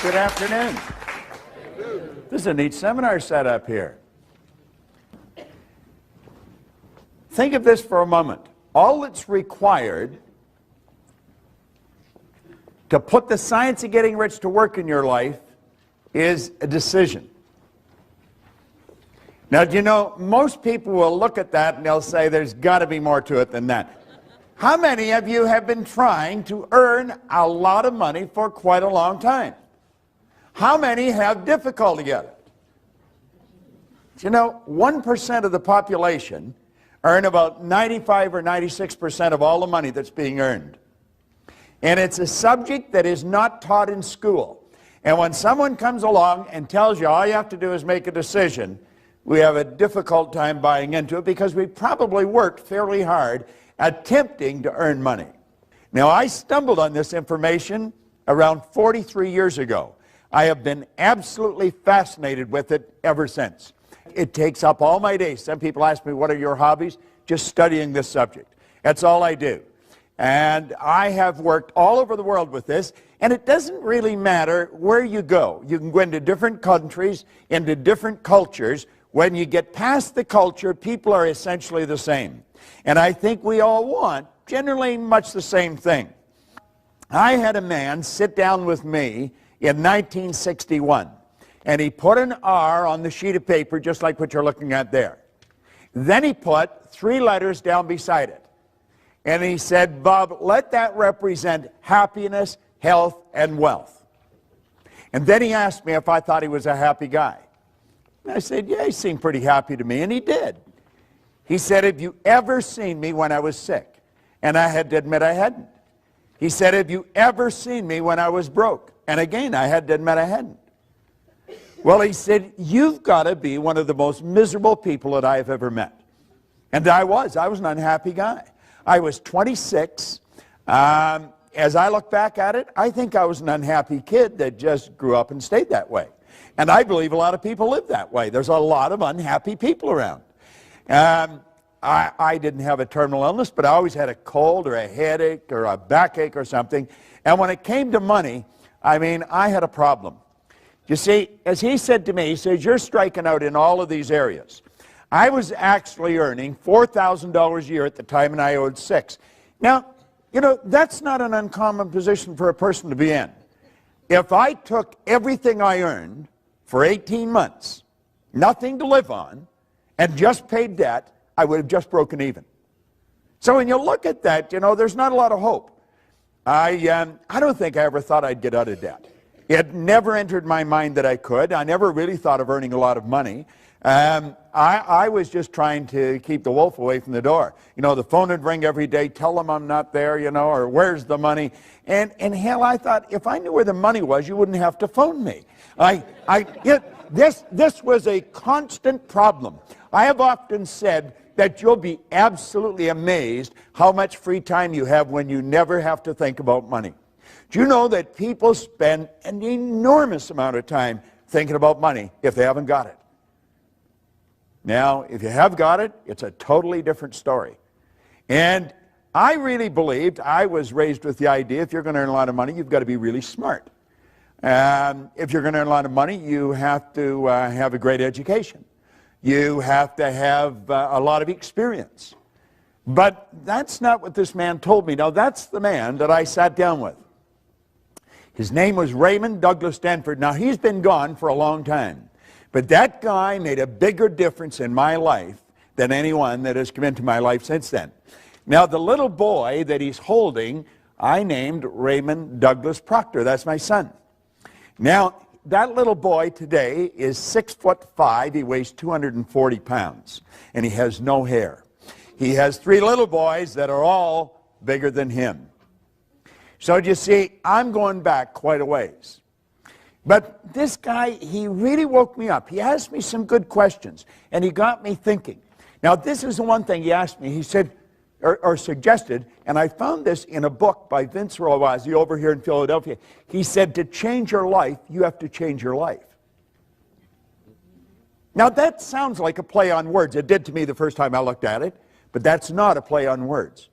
Good afternoon. This is a neat seminar set up here. Think of this for a moment. All that's required to put the science of getting rich to work in your life is a decision. Now, do you know, most people will look at that and they'll say there's got to be more to it than that. How many of you have been trying to earn a lot of money for quite a long time? How many have difficulty at it? Do you know, 1% of the population earn about 95 or 96% of all the money that's being earned. And it's a subject that is not taught in school. And when someone comes along and tells you all you have to do is make a decision, we have a difficult time buying into it because we probably worked fairly hard attempting to earn money. Now, I stumbled on this information around 43 years ago. I have been absolutely fascinated with it ever since. It takes up all my days. Some people ask me, what are your hobbies? Just studying this subject. That's all I do. And I have worked all over the world with this, and it doesn't really matter where you go. You can go into different countries, into different cultures. When you get past the culture, people are essentially the same. And I think we all want generally much the same thing. I had a man sit down with me in 1961, and he put an R on the sheet of paper just like what you're looking at there. Then he put 3 letters down beside it. And he said, Bob, let that represent happiness, health, and wealth. And then he asked me if I thought he was a happy guy. And I said, yeah, he seemed pretty happy to me, and he did. He said, have you ever seen me when I was sick? And I had to admit I hadn't. He said, have you ever seen me when I was broke? And again, I had to admit I hadn't. Well, he said, you've got to be one of the most miserable people that I've ever met. And I was an unhappy guy. I was 26. As I look back at it, I think I was an unhappy kid that just grew up and stayed that way. And I believe a lot of people live that way. There's a lot of unhappy people around. I didn't have a terminal illness, but I always had a cold or a headache or a backache or something. And when it came to money, I mean, I had a problem. You see, as he said to me, he says, you're striking out in all of these areas. I was actually earning $4,000 a year at the time, and I owed $6,000. Now, you know, that's not an uncommon position for a person to be in. If I took everything I earned for 18 months, nothing to live on, and just paid debt, I would have just broken even. So when you look at that, you know, there's not a lot of hope. I don't think I ever thought I'd get out of debt. It never entered my mind that I could. I never really thought of earning a lot of money. I was just trying to keep the wolf away from the door. You know, the phone would ring every day, tell them I'm not there, you know, or where's the money? And hell, I thought, if I knew where the money was, you wouldn't have to phone me. This was a constant problem. I have often said that you'll be absolutely amazed how much free time you have when you never have to think about money. Do you know that people spend an enormous amount of time thinking about money if they haven't got it? Now, if you have got it, it's a totally different story. And I really believed, I was raised with the idea, if you're going to earn a lot of money, you've got to be really smart. If you're going to earn a lot of money, you have to have a great education. You have to have a lot of experience. But that's not what this man told me. Now, that's the man that I sat down with. His name was Raymond Douglas Stanford. Now, he's been gone for a long time. But that guy made a bigger difference in my life than anyone that has come into my life since then. Now, the little boy that he's holding, I named Raymond Douglas Proctor. That's my son. Now, that little boy today is 6'5". He weighs 240 pounds, and he has no hair. He has 3 little boys that are all bigger than him. So you see, I'm going back quite a ways. But this guy, he really woke me up. He asked me some good questions, and he got me thinking. Now, this is the one thing he asked me. He said, or suggested, and I found this in a book by Vince Rawazzi over here in Philadelphia. He said, to change your life, you have to change your life. Now, that sounds like a play on words. It did to me the first time I looked at it, but that's not a play on words.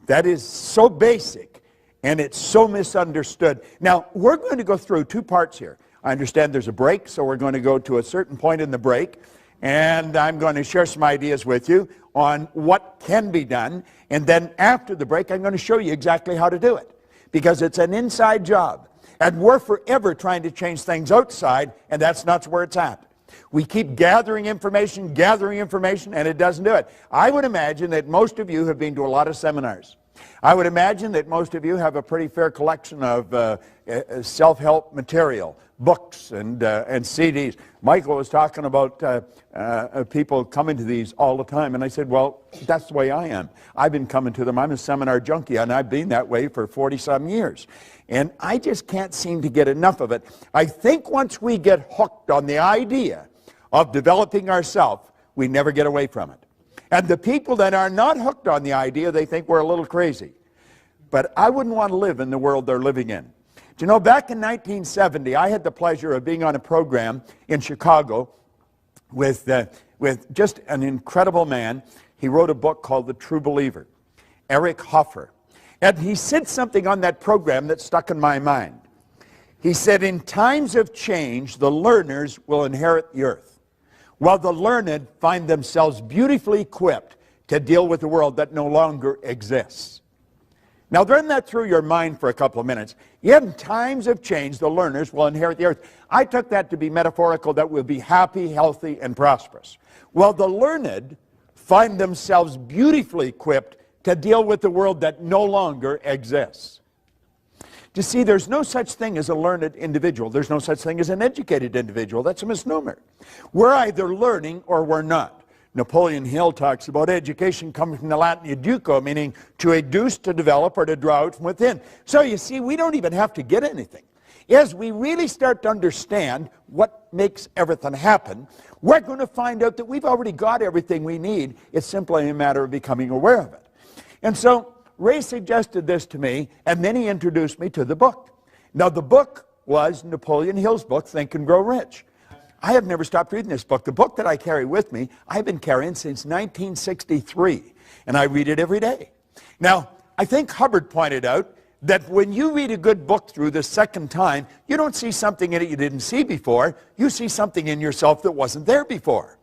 That is so basic and it's so misunderstood. Now, we're going to go through two parts here. I understand there's a break, so we're going to go to a certain point in the break, and I'm going to share some ideas with you on what can be done, and then after the break, I'm going to show you exactly how to do it, because it's an inside job, and we're forever trying to change things outside, and that's not where it's at. We keep gathering information, and it doesn't do it. I would imagine that most of you have been to a lot of seminars. I would imagine that most of you have a pretty fair collection of self-help material, books and CDs. Michael was talking about people coming to these all the time, and I said, well, that's the way I am. I've been coming to them. I'm a seminar junkie, and I've been that way for 40-some years. And I just can't seem to get enough of it. I think once we get hooked on the idea of developing ourselves, we never get away from it. And the people that are not hooked on the idea, they think we're a little crazy. But I wouldn't want to live in the world they're living in. Do you know, back in 1970, I had the pleasure of being on a program in Chicago with just an incredible man. He wrote a book called The True Believer, Eric Hoffer. And he said something on that program that stuck in my mind. He said, in times of change, the learners will inherit the earth, while the learned find themselves beautifully equipped to deal with a world that no longer exists. Now, run that through your mind for a couple of minutes. In times of change, the learners will inherit the earth. I took that to be metaphorical, that we'll be happy, healthy, and prosperous, while the learned find themselves beautifully equipped to deal with the world that no longer exists. You see, there's no such thing as a learned individual. There's no such thing as an educated individual. That's a misnomer. We're either learning or we're not. Napoleon Hill talks about education coming from the Latin educo, meaning to educe, to develop, or to draw out from within. So you see, we don't even have to get anything. As we really start to understand what makes everything happen, we're going to find out that we've already got everything we need. It's simply a matter of becoming aware of it. And so Ray suggested this to me, and then he introduced me to the book. Now, the book was Napoleon Hill's book, Think and Grow Rich. I have never stopped reading this book. The book that I carry with me, I've been carrying since 1963, and I read it every day. Now, I think Hubbard pointed out that when you read a good book through the second time, you don't see something in it you didn't see before. You see something in yourself that wasn't there before.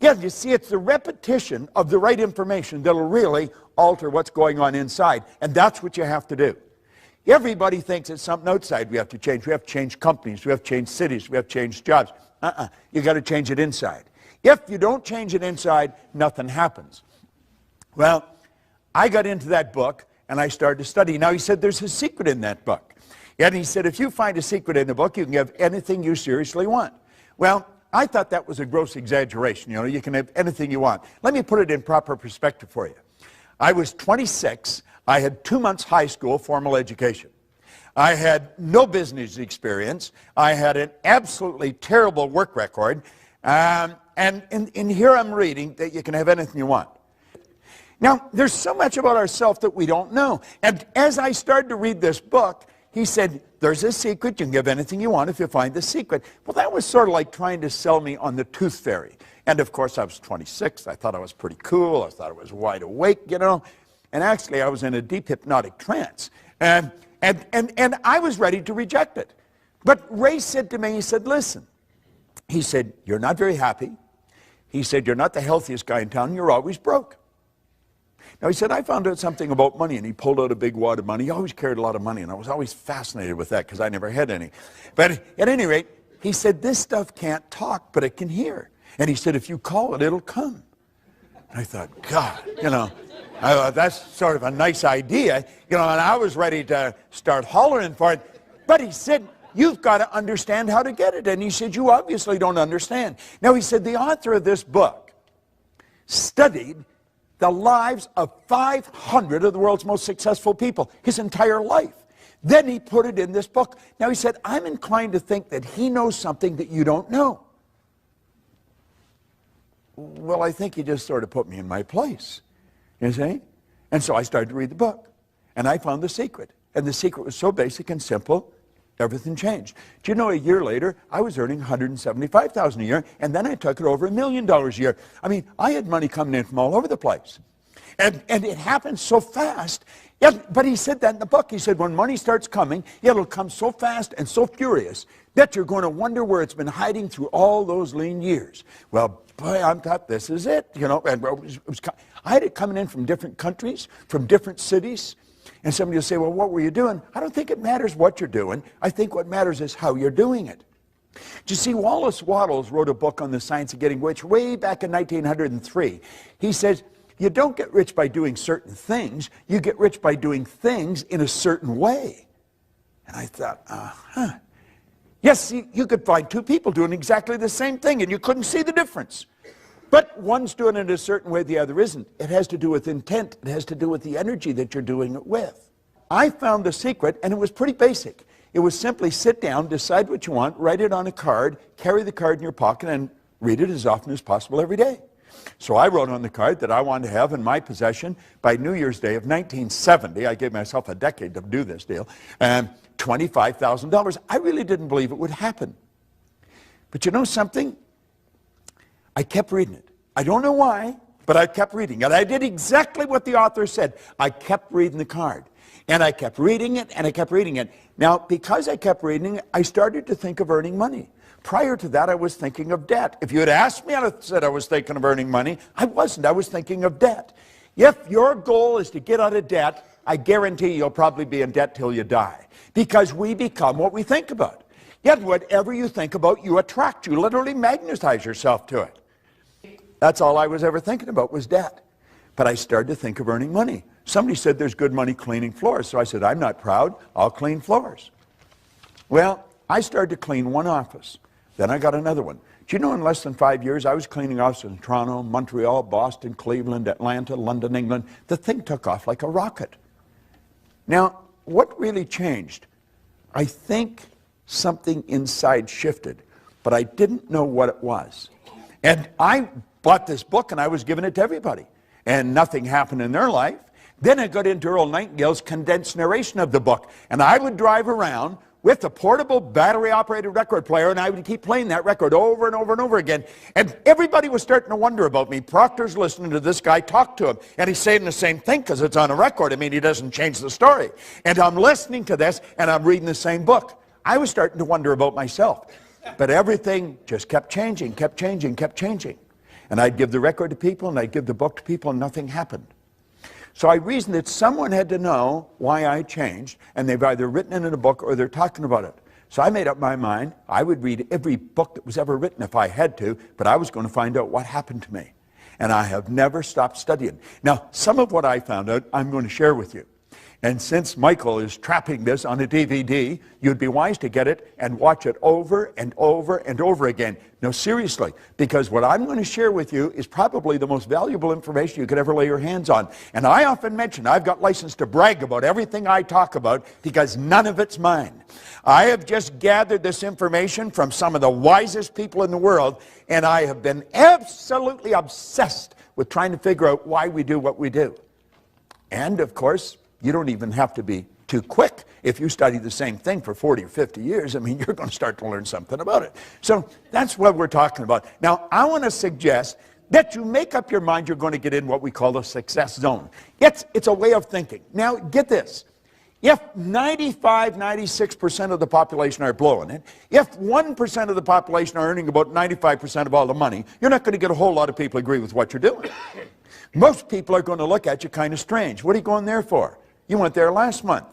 Yeah, you see, it's the repetition of the right information that'll really alter what's going on inside, and that's what you have to do. Everybody thinks it's something outside we have to change. We have to change companies, we have to change cities, we have to change jobs. You got to change it inside. If you don't change it inside, nothing happens. Well, I got into that book, and I started to study. Now, he said there's a secret in that book. And he said if you find a secret in the book, you can have anything you seriously want. Well, I thought that was a gross exaggeration. You know, you can have anything you want. Let me put it in proper perspective for you. I was 26. I had 2 months high school formal education. I had no business experience. I had an absolutely terrible work record. And here I'm reading that you can have anything you want. Now, there's so much about ourselves that we don't know. And as I started to read this book, he said, there's a secret. You can give anything you want if you find the secret. Well, that was sort of like trying to sell me on the tooth fairy. And, of course, I was 26. I thought I was pretty cool. I thought I was wide awake, you know. And actually, I was in a deep hypnotic trance. And I was ready to reject it. But Ray said to me, he said, listen. He said, you're not very happy. He said, you're not the healthiest guy in town. You're always broke. Now, he said, I found out something about money, and he pulled out a big wad of money. He always carried a lot of money, and I was always fascinated with that because I never had any. But at any rate, he said, this stuff can't talk, but it can hear. And he said, if you call it, it'll come. And I thought, God, you know, that's sort of a nice idea, you know, and I was ready to start hollering for it. But he said, you've got to understand how to get it. And he said, you obviously don't understand. Now, he said, the author of this book studied the lives of 500 of the world's most successful people, his entire life. Then he put it in this book. Now, he said, I'm inclined to think that he knows something that you don't know. Well, I think he just sort of put me in my place, you see? And so I started to read the book, and I found the secret. And the secret was so basic and simple, everything changed. Do you know, a year later, I was earning $175,000 a year, and then I took it over $1 million a year. I mean, I had money coming in from all over the place. And it happens so fast. Yeah, but he said that in the book. He said when money starts coming, it'll come so fast and so furious that you're going to wonder where it's been hiding through all those lean years. Well, boy, I thought this is it, you know. And I had it coming in from different countries, from different cities. And somebody will say, well, what were you doing? I don't think it matters what you're doing. I think what matters is how you're doing it. Do you see, Wallace Wattles wrote a book on the science of getting rich way back in 1903. He says, you don't get rich by doing certain things. You get rich by doing things in a certain way. And I thought, yes, you could find two people doing exactly the same thing, and you couldn't see the difference. But one's doing it a certain way, the other isn't. It has to do with intent. It has to do with the energy that you're doing it with. I found the secret, and it was pretty basic. It was simply sit down, decide what you want, write it on a card, carry the card in your pocket, and read it as often as possible every day. So I wrote on the card that I wanted to have in my possession by New Year's Day of 1970, I gave myself a decade to do this deal, and $25,000. I really didn't believe it would happen. But you know something? I kept reading it. I don't know why, but I kept reading it. I did exactly what the author said. I kept reading the card. And I kept reading it, and I kept reading it. Now, because I kept reading it, I started to think of earning money. Prior to that, I was thinking of debt. If you had asked me, I would have said I was thinking of earning money. I wasn't. I was thinking of debt. If your goal is to get out of debt, I guarantee you'll probably be in debt till you die. Because we become what we think about. Yet whatever you think about, you attract. You literally magnetize yourself to it. That's all I was ever thinking about was debt. But I started to think of earning money. Somebody said there's good money cleaning floors. So I said, I'm not proud. I'll clean floors. Well, I started to clean one office. Then I got another one. Do you know in less than 5 years, I was cleaning offices in Toronto, Montreal, Boston, Cleveland, Atlanta, London, England. The thing took off like a rocket. Now, what really changed? I think something inside shifted, but I didn't know what it was. And I bought this book and I was giving it to everybody. And nothing happened in their life. Then I got into Earl Nightingale's condensed narration of the book. And I would drive around with a portable battery-operated record player, and I would keep playing that record over and over and over again. And everybody was starting to wonder about me. Proctor's listening to this guy talk to him, and he's saying the same thing because it's on a record. I mean, he doesn't change the story. And I'm listening to this, and I'm reading the same book. I was starting to wonder about myself. But everything just kept changing, kept changing, kept changing. And I'd give the record to people, and I'd give the book to people, and nothing happened. So I reasoned that someone had to know why I changed, and they've either written it in a book or they're talking about it. So I made up my mind. I would read every book that was ever written if I had to, but I was going to find out what happened to me. And I have never stopped studying. Now, some of what I found out, I'm going to share with you. And since Michael is trapping this on a DVD, you'd be wise to get it and watch it over and over and over again. No, seriously, because what I'm going to share with you is probably the most valuable information you could ever lay your hands on. And I often mention I've got license to brag about everything I talk about because none of it's mine. I have just gathered this information from some of the wisest people in the world, and I have been absolutely obsessed with trying to figure out why we do what we do. And, of course, you don't even have to be too quick. If you study the same thing for 40 or 50 years, I mean, you're going to start to learn something about it. So that's what we're talking about. Now, I want to suggest that you make up your mind you're going to get in what we call the success zone. It's a way of thinking. Now, get this. If 95, 96% of the population are blowing it, if 1% of the population are earning about 95% of all the money, you're not going to get a whole lot of people agree with what you're doing. Most people are going to look at you kind of strange. What are you going there for? You went there last month.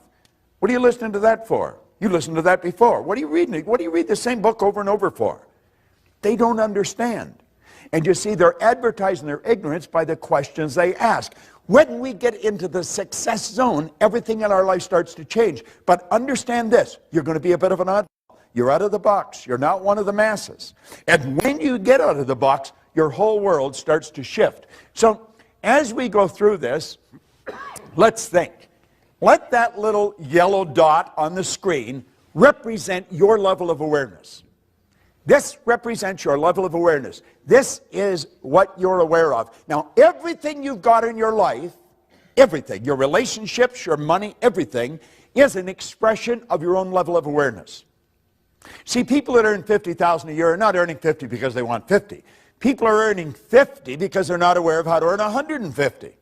What are you listening to that for? You listened to that before. What are you reading? What do you read the same book over and over for? They don't understand. And you see, they're advertising their ignorance by the questions they ask. When we get into the success zone, everything in our life starts to change. But understand this, you're going to be a bit of an oddball. You're out of the box. You're not one of the masses. And when you get out of the box, your whole world starts to shift. So as we go through this, let's think. Let that little yellow dot on the screen represent your level of awareness. This represents your level of awareness. This is what you're aware of. Now, everything you've got in your life, everything, your relationships, your money, everything, is an expression of your own level of awareness. See, people that earn $50,000 a year are not earning 50 because they want 50. People are earning 50 because they're not aware of how to earn 150.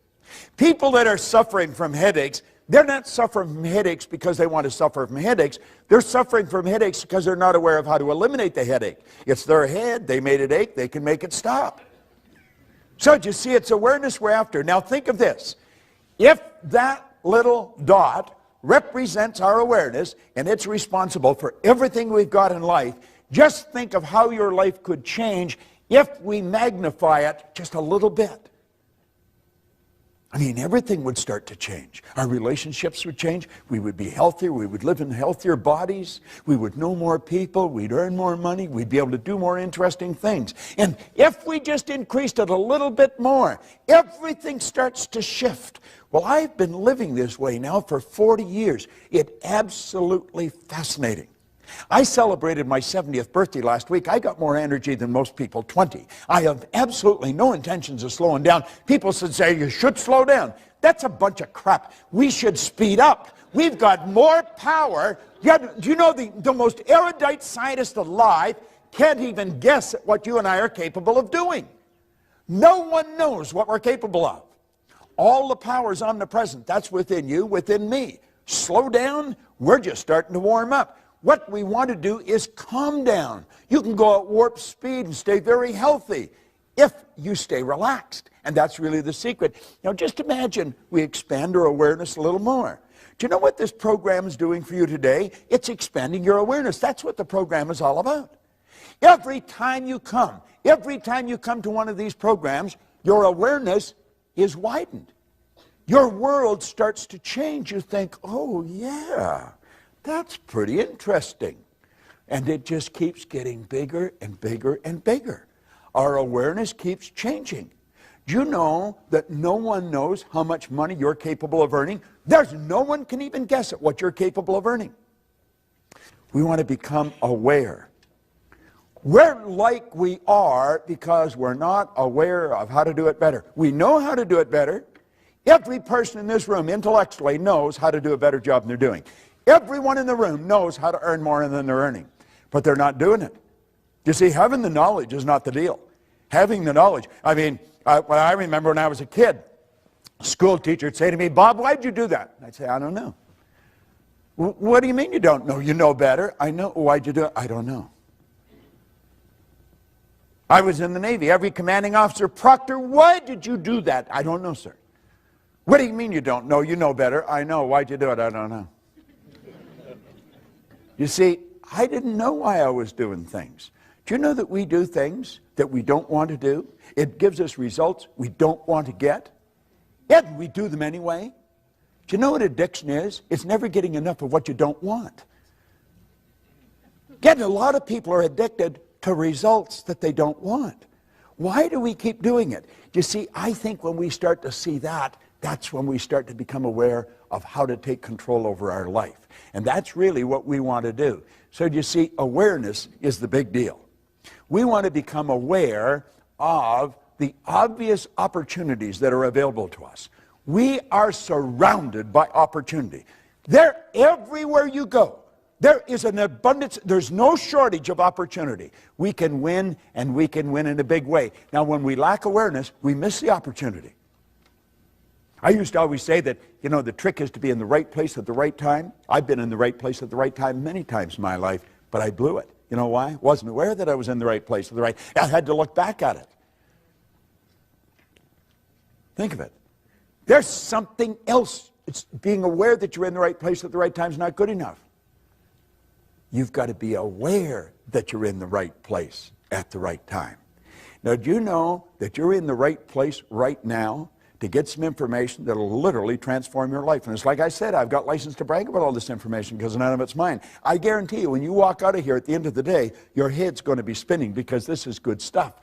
People that are suffering from headaches, they're not suffering from headaches because they want to suffer from headaches. They're suffering from headaches because they're not aware of how to eliminate the headache. It's their head. They made it ache. They can make it stop. So you see, it's awareness we're after. Now think of this. If that little dot represents our awareness and it's responsible for everything we've got in life, just think of how your life could change if we magnify it just a little bit. I mean, everything would start to change. Our relationships would change. We would be healthier. We would live in healthier bodies. We would know more people. We'd earn more money. We'd be able to do more interesting things. And if we just increased it a little bit more, everything starts to shift. Well, I've been living this way now for 40 years. It's absolutely fascinating. I celebrated my 70th birthday last week. I got more energy than most people, 20. I have absolutely no intentions of slowing down. People should say, you should slow down. That's a bunch of crap. We should speed up. We've got more power. Do you know the most erudite scientist alive can't even guess at what you and I are capable of doing? No one knows what we're capable of. All the power is omnipresent. That's within you, within me. Slow down. We're just starting to warm up. What we want to do is calm down. You can go at warp speed and stay very healthy if you stay relaxed. And that's really the secret. Now just imagine we expand our awareness a little more. Do you know what this program is doing for you today? It's expanding your awareness. That's what the program is all about. Every time you come to one of these programs, your awareness is widened. Your world starts to change. You think, oh yeah, that's pretty interesting. And it just keeps getting bigger and bigger and bigger. Our awareness keeps changing. Do you know that no one knows how much money you're capable of earning? There's no one can even guess at what you're capable of earning. We want to become aware. We're like we are because we're not aware of how to do it better. We know how to do it better. Every person in this room intellectually knows how to do a better job than they're doing. Everyone in the room knows how to earn more than they're earning, but they're not doing it. You see, having the knowledge is not the deal. Having the knowledge, I mean, what I remember when I was a kid, a school teacher would say to me, Bob, why'd you do that? I'd say, I don't know. What do you mean you don't know? You know better. I know. Why'd you do it? I don't know. I was in the Navy. Every commanding officer, Proctor, why did you do that? I don't know, sir. What do you mean you don't know? You know better. I know. Why'd you do it? I don't know. You see, I didn't know why I was doing things. Do you know that we do things that we don't want to do? It gives us results we don't want to get, yet we do them anyway. Do you know what addiction is? It's never getting enough of what you don't want. Yet a lot of people are addicted to results that they don't want. Why do we keep doing it? You see, I think when we start to see that, that's when we start to become aware of how to take control over our life. And that's really what we want to do. So you see, awareness is the big deal. We want to become aware of the obvious opportunities that are available to us. We are surrounded by opportunity. They're everywhere you go. There is an abundance, there's no shortage of opportunity. We can win, and we can win in a big way. Now, when we lack awareness, we miss the opportunity. I used to always say that, you know, the trick is to be in the right place at the right time. I've been in the right place at the right time many times in my life, but I blew it. You know why? Wasn't aware that I was in the right place at the right time. I had to look back at it. Think of it. There's something else. It's being aware that you're in the right place at the right time is not good enough. You've got to be aware that you're in the right place at the right time. Now, do you know that you're in the right place right now to get some information that will literally transform your life? And it's like I said, I've got license to brag about all this information because none of it's mine. I guarantee you, when you walk out of here at the end of the day, your head's going to be spinning because this is good stuff.